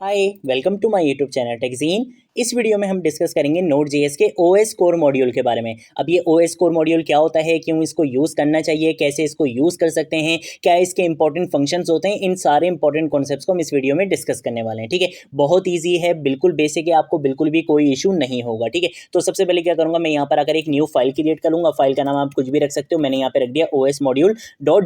Hi welcome to my YouTube channel Techgeen. इस video में हम डिस्कस करेंगे Node.js के OS कोर मॉड्यूल के बारे में। अब ये OS कोर मॉड्यूल क्या होता है, क्यों इसको यूज़ करना चाहिए, कैसे इसको यूज़ कर सकते हैं, क्या इसके इंपॉर्टेंट फंक्शंस होते हैं, इन सारे इंपॉर्टेंट कॉन्सेप्ट्स को हम इस वीडियो में डिस्कस करने वाले हैं। ठीक है, बहुत ईजी है, बिल्कुल बेसिक है, आपको बिल्कुल भी कोई इशू नहीं होगा। ठीक है, तो सबसे पहले क्या करूँगा, मैं यहाँ पर आकर एक न्यू फाइल क्रिएट करूँगा। फाइल का नाम आप कुछ भी रख सकते हो, मैंने यहाँ पर रख दिया OS मॉड्यूल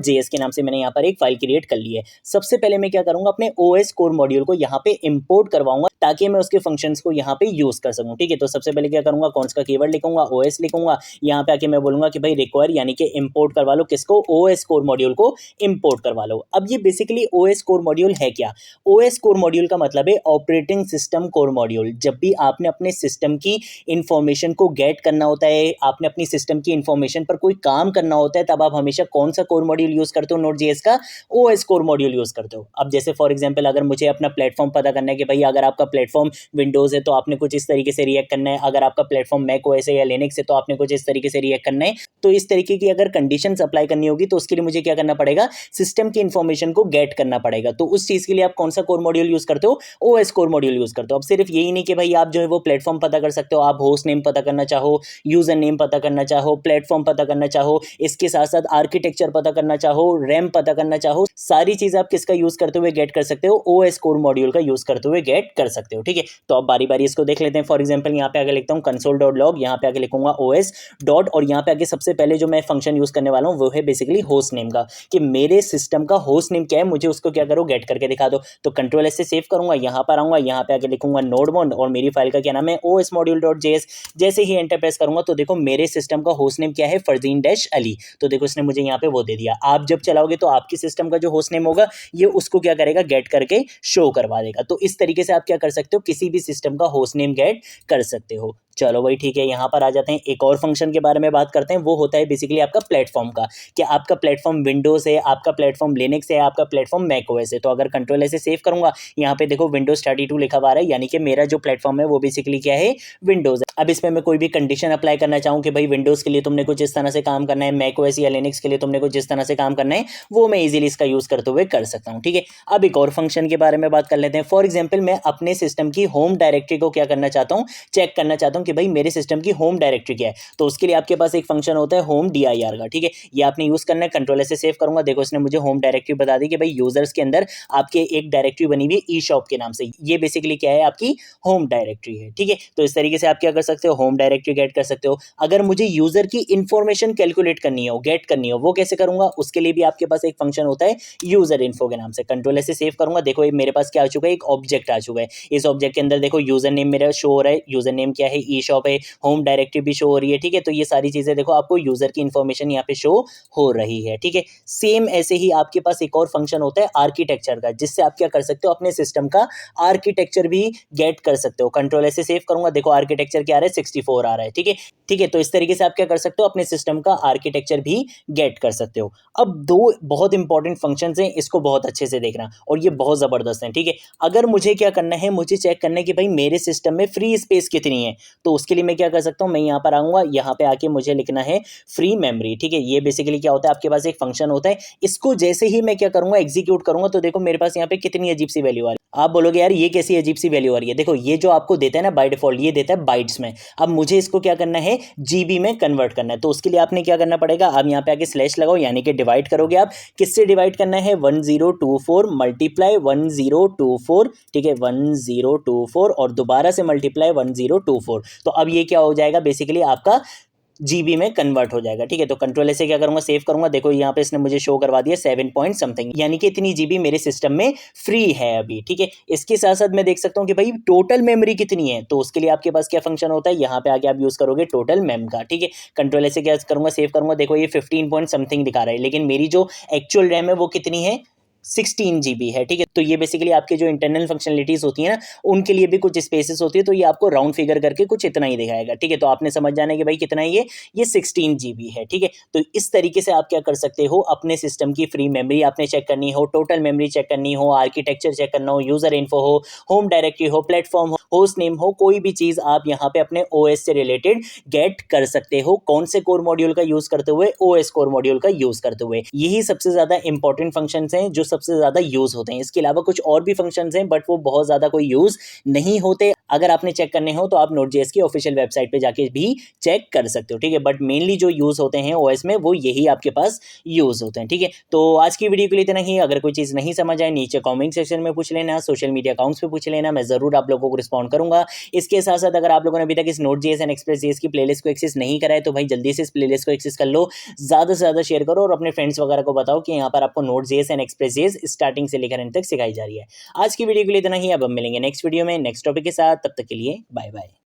.js के नाम से मैंने यहाँ पर एक फाइल क्रिएट कर ली है। सबसे पहले मैं क्या करूँगा, अपने OS कोर मॉड्यूल को यहाँ पे इंपोर्ट करवाऊंगा ताकि मैं उसके फंक्शंस को यहाँ पे यूज कर सकूं। ठीक है, तो सबसे पहले क्या करूंगा, कौन सा कीवर्ड लिखूंगा, OS लिखूंगा। यहाँ पे आके मैं बोलूंगा कि भाई रिक्वायर यानी कि इंपोर्ट करवा लो, किसको, OS कोर मॉड्यूल को इंपोर्ट करवा लो। अब ये बेसिकली OS कोर मॉड्यूल है क्या? OS कोर मॉड्यूल का मतलब है ऑपरेटिंग सिस्टम कोर मॉड्यूल। जब भी आपने अपने सिस्टम की इंफॉर्मेशन को गेट करना होता है, आपने अपनी सिस्टम की इंफॉर्मेशन पर कोई काम करना होता है, तब आप हमेशा कौन सा कोर मॉड्यूल यूज करते हो? Node.js का OS कोर मॉड्यूल यूज करते हो। अब जैसे फॉर एग्जांपल अगर मुझे अपना प्लेटफॉर्म पता करना है कि भाई अगर आपका प्लेटफॉर्म विंडोज है तो आपने कुछ इस तरीके से रिएक्ट करना है, अगर आपका प्लेटफॉर्म मैक ओएस है या लिनक्स है तो आपने कुछ इस तरीके से रिएक्ट करना है। तो इस तरीके की अगर कंडीशंस अप्लाई करनी होगी तो उसके लिए मुझे क्या करना पड़ेगा, सिस्टम की इंफॉर्मेशन को गेट करना पड़ेगा। तो उस चीज के लिए आप कौन सा कोर मॉड्यूल यूज करते हो? OS कोर मॉड्यूल यूज करते हो। अब सिर्फ यही नहीं कि भाई आप जो है वो प्लेटफॉर्म पता कर सकते हो, आप होस्ट नेम पता करना चाहो, यूजर नेम पता करना चाहो, प्लेटफॉर्म पता करना चाहो, इसके साथ साथ आर्किटेक्चर पता करना चाहो, रैम पता करना चाहो, सारी चीज आप किसका यूज करते हुए गेट कर सकते हो? OS कोर मॉड्यूल का यूज करते हुए गेट कर सकते हो। ठीक है, तो अब बारी बारी इसको देख लेते हैं। फॉर एग्जांपल यहाँ पे आगे लिखता हूँ console.log, यहाँ पे आगे लिखूंगा OS डॉट, और यहाँ पे आगे सबसे पहले जो मैं फंक्शन यूज करने वाला हूँ वो है बेसिकली होस्ट नेम का, कि मेरे सिस्टम का होस्ट नेम क्या है, मुझे उसको क्या करो, गेट करके दिखा दो। तो कंट्रोल एस से सेव करूंगा, यहाँ पर आऊंगा, यहाँ पे आगे लिखूंगा नोडमोड, और मेरी फाइल का क्या नाम है, OS module.js। जैसे ही एंटर प्रेस करूंगा तो देखो मेरे सिस्टम का होस्ट नेम क्या है, फरदीन डैश अली। तो देखो इसने मुझे यहाँ पे वो दे दिया। आप जब चलाओगे तो आपकी सिस्टम का जो होस्ट नेम होगा ये उसको क्या करेगा, गेट करके शो करवा देगा। तो इस तरीके से आप क्या कर सकते हो, किसी भी सिस्टम का होस्ट नेम गेट कर सकते हो। चलो भाई ठीक है, यहाँ पर आ जाते हैं, एक और फंक्शन के बारे में बात करते हैं। वो होता है बेसिकली आपका प्लेटफॉर्म का, कि आपका प्लेटफॉर्म विंडोज है, आपका प्लेटफॉर्म लिनक्स है, आपका प्लेटफॉर्म मैक ओएस है। तो अगर कंट्रोल ऐसे सेव करूंगा, यहाँ पे देखो विंडोज 32 लिखा हुआ है, यानी कि मेरा जो प्लेटफॉर्म है वो बेसिकली क्या है, विंडोज है। अब इसमें मैं कोई भी कंडीशन अप्लाई करना चाहूँ कि भाई विंडोज के लिए तुमने कुछ इस तरह से काम करना है, मैक ओएस या लिनक्स के लिए तुमने कुछ इस तरह से काम करना है, वो मैं इजीली इसका यूज करते हुए कर सकता हूँ। ठीक है, अब एक और फंक्शन के बारे में बात कर लेते हैं। फॉर एग्जाम्पल मैं अपने सिस्टम की होम डायरेक्टरी को क्या करना चाहता हूँ, चेक करना चाहता हूँ कि भाई मेरे सिस्टम की होम डायरेक्टरी क्या है। तो उसके लिए आपके पास एक फंक्शन होता है होम dir का। ठीक है, ये आपने यूज करना है। कंट्रोल से सेव करूंगा, देखो इसने मुझे होम डायरेक्टरी बता दी कि भाई यूजर्स के अंदर आपके एक डायरेक्टरी बनी हुई है ई शॉप के नाम से। ये बेसिकली क्या है, आपकी होम डायरेक्टरी है। ठीक है, तो इस तरीके से आप क्या कर सकते हो, होम डायरेक्टरी गेट कर सकते हो। अगर मुझे यूजर की इंफॉर्मेशन कैलकुलेट करनी हो, गेट करनी हो, वो कैसे करूंगा, उसके लिए भी आपके पास एक फंक्शन होता है यूजर इन्फो के नाम से। कंट्रोल से सेव करूंगा, देखो मेरे पास क्या आ चुका है, एक ऑब्जेक्ट आ चुका है। इस ऑब्जेक्ट के अंदर देखो यूजर नेम मेरा शो हो रहा है, यूजर नेम क्या है, ई शॉप है, होम डायरेक्टरी भी शो हो रही है। ठीक है, तो ये सारी चीजें देखो आपको यूजर की इंफॉर्मेशन यहाँ पे शो हो रही है। ठीक है, सेम ऐसे ही आपके पास एक और फंक्शन होता है आर्किटेक्चर का, जिससे आप क्या कर सकते हो, अपने सिस्टम का आर्किटेक्चर भी गेट कर सकते हो। कंट्रोल ऐसे सेव करूंगा, देखो आर्किटेक्चर क्या आ रहा है, 64 आ रहा है। ठीक है, ठीक है, तो इस तरीके से आप क्या कर सकते हो, अपने सिस्टम का आर्किटेक्चर भी गेट कर सकते हो। अब दो बहुत इंपॉर्टेंट फंक्शंस हैं, इसको बहुत अच्छे से देखना, और ये बहुत जबरदस्त हैं। ठीक है, अगर मुझे क्या करना है, मुझे चेक करना है कि भाई मेरे सिस्टम में फ्री स्पेस कितनी है, तो उसके लिए मैं क्या कर सकता हूं, मैं यहाँ पर आऊंगा, यहाँ पे आके मुझे लिखना है फ्री मेमोरी। ठीक है, ये बेसिकली क्या होता है, आपके पास एक फंक्शन होता है, इसको जैसे ही मैं क्या करूंगा, एग्जीक्यूट करूंगा, तो देखो मेरे पास यहाँ पे कितनी अजीब सी वैल्यू आ रही है। आप बोलोगे यार ये कैसी अजीब सी वैल्यू आ रही है, देखो ये जो आपको देता है ना बाय डिफॉल्ट, ये देता है बाइट्स में। अब मुझे इसको क्या करना है, जीबी में कन्वर्ट करना है। तो उसके लिए आपने क्या करना पड़ेगा, आप यहाँ पे आके स्लैश लगाओ, यानी कि डिवाइड करोगे। आप किससे डिवाइड करना है, 1024 मल्टीप्लाई 1024। ठीक है, 1024 और दोबारा से मल्टीप्लाई 1024। तो अब ये क्या हो जाएगा, बेसिकली आपका जीबी में कन्वर्ट हो जाएगा। ठीक है, तो कंट्रोल से क्या करूंगा, सेव करूंगा, देखो यहाँ पे इसने मुझे शो करवा दिया 7 पॉइंट समथिंग, यानी कि इतनी जीबी मेरे सिस्टम में फ्री है अभी। ठीक है, इसके साथ साथ मैं देख सकता हूँ कि भाई टोटल मेमोरी कितनी है, तो उसके लिए आपके पास क्या फंक्शन होता है, यहाँ पे आके आप यूज करोगे टोटल मेम का। ठीक है, कंट्रोल से क्या करूंगा, सेव करूंगा, देखो ये 15 पॉइंट समथिंग दिखा रहा है, लेकिन मेरी जो एक्चुअल रैम है वो कितनी है, 16 GB है। ठीक है, तो ये बेसिकली आपके जो इंटरनल फंक्शनलिटीज होती है ना, उनके लिए भी कुछ स्पेसेस होती है, तो ये आपको राउंड फिगर करके कुछ इतना ही दिखाएगा। ठीक है, तो आपने समझ जाना है कि भाई कितना है ये 16 GB है। ठीक है, तो इस तरीके से आप क्या कर सकते हो, अपने सिस्टम की फ्री मेमोरी आपने चेक करनी हो, टोटल मेमोरी चेक करनी हो, आर्किटेक्चर चेक करना हो, यूजर इन्फो हो, होम डायरेक्टरी हो, प्लेटफॉर्म हो, होस्ट नेम हो, कोई भी चीज आप यहाँ पे अपने OS से रिलेटेड गेट कर सकते हो। कौन से कोर मॉड्यूल का यूज करते हुए, OS कोर मॉड्यूल का यूज करते हुए। यही सबसे ज्यादा इंपॉर्टेंट फंक्शंस हैं जो सबसे ज़्यादा यूज़ होते हैं। इसके अलावा कुछ और भी फंक्शंस हैं बट वो बहुत ज़्यादा कोई यूज़ नहीं होते। अगर आपने चेक करने हो तो आप Node.js की ऑफिशियल वेबसाइट पे जाके भी चेक कर सकते हो, ठीक है। बट मेनली जो यूज़ होते हैं ओएस में वो यही आपके पास यूज़ होते हैं, ठीक है। तो आज की वीडियो के लिए इतना ही। अगर कोई चीज़ नहीं समझ आए नीचे कमेंट सेक्शन में पूछ लेना, सोशल मीडिया अकाउंट्स पे पूछ लेना, मैं ज़रूर आप लोगों को रिस्पॉन्ड करूँगा। इसके साथ साथ अगर आप लोगों ने अभी तक इस Node.js एंड Express.js की प्लेलिस्ट को एक्सेस नहीं करा है तो भाई जल्दी से इस प्लेलिस्ट को एक्सेस कर लो, ज़्यादा से ज़्यादा शेयर करो और अपने फ्रेंड्स वगैरह को बताओ कि यहाँ पर आपको Node.js एंड Express.js स्टार्टिंग से लेकर एंड तक सिखाई जा रही है। आज की वीडियो के लिए इतना ही। अब हम मिलेंगे नेक्स्ट वीडियो में नेक्स्ट टॉपिक के साथ, तब तक के लिए बाय बाय।